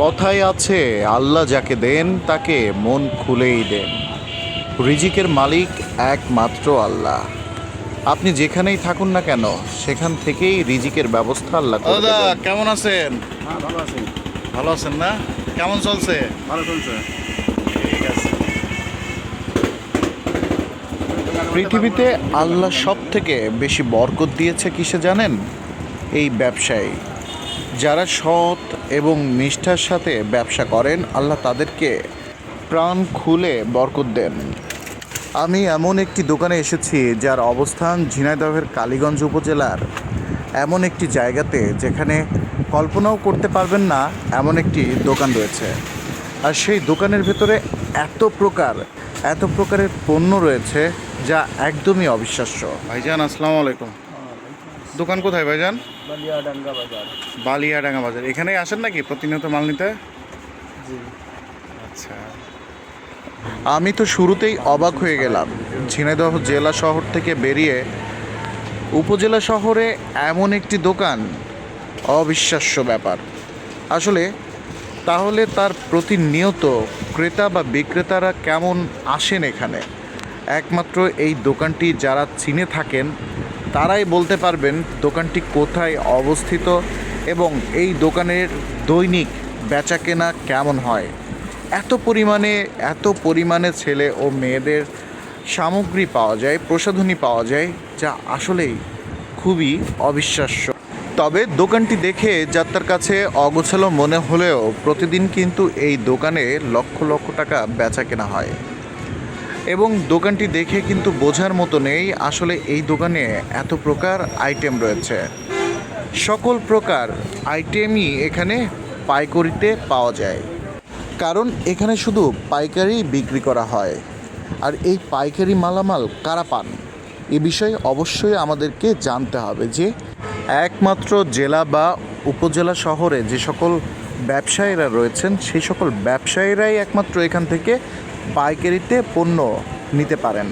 কথায় আছে, আল্লাহ যাকে দেন তাকে মন খুলেই দেন। রিজিকের মালিক একমাত্র আল্লাহ। আপনি যেখানেই থাকুন না কেন, সেখান থেকেই রিজিকের ব্যবস্থা আল্লাহ করে দাদা দেবেন। কেমন আছেন? হ্যাঁ, ভালো আছি। ভালো আছেন না? কেমন চলছে? ভালো চলছে। ঠিক আছে। পৃথিবীতে আল্লাহ সব থেকে বেশি বরকত দিয়েছে কিসে জানেন? এই ব্যবসায়। যারা সৎ এবং নিষ্ঠার সাথে ব্যবসা করেন, আল্লাহ তাদেরকে প্রাণ খুলে বরকত দেন। আমি এমন একটি দোকানে এসেছি যার অবস্থান ঝিনাইদহের কালীগঞ্জ উপজেলার এমন একটি জায়গাতে, যেখানে কল্পনাও করতে পারবেন না এমন একটি দোকান রয়েছে। আর সেই দোকানের ভেতরে এত প্রকারের পণ্য রয়েছে যা একদমই অবিশ্বাস্য। ভাইজান আসসালামু আলাইকুম। দোকান কোথায় ভাইজান? বালিয়াডাঙ্গা বাজার। বালিয়াডাঙ্গা বাজার। এখানেই আসেন নাকি প্রতিনিয়ত মাল নিতে? জি। আচ্ছা। আমি তো শুরুতেই অবাক হয়ে গেলাম। ঝিনাইদহ জেলা শহর থেকে বেরিয়ে উপজেলা শহরে এমন একটি দোকান, অবিশ্বাস্য ব্যাপার আসলে। তাহলে তার প্রতিনিয়ত ক্রেতা বা বিক্রেতারা কেমন আসেন এখানে? একমাত্র এই দোকানটি যারা চিনে থাকেন তারাই বলতে পারবেন দোকানটি কোথায় অবস্থিত এবং এই দোকানের দৈনিক বেচাকেনা কেমন হয়। এত পরিমাণে ছেলে ও মেয়েদের সামগ্রী পাওয়া যায়, প্রসাধনী পাওয়া যায়, যা আসলেই খুবই অবিশ্বাস্য। তবে দোকানটি দেখে যাত্রার কাছে অগোছালো মনে হলেও প্রতিদিন কিন্তু এই দোকানে লক্ষ লক্ষ টাকা বেচা কেনা হয়। এবং দোকানটি দেখে কিন্তু বোঝার মতো নেই আসলে এই দোকানে এত প্রকার আইটেম রয়েছে। সকল প্রকার আইটেমই এখানে পাইকারিতে পাওয়া যায়, কারণ এখানে শুধু পাইকারি বিক্রি করা হয়। আর এই পাইকারি মালামাল কারা পান, এ বিষয়ে অবশ্যই আমাদেরকে জানতে হবে যে একমাত্র জেলা বা উপজেলা শহরে যে সকল ব্যবসায়ীরা রয়েছেন, সেই সকল ব্যবসায়ীরাই একমাত্র এখান থেকে পাইকারিতে পণ্য নিতে পারেন।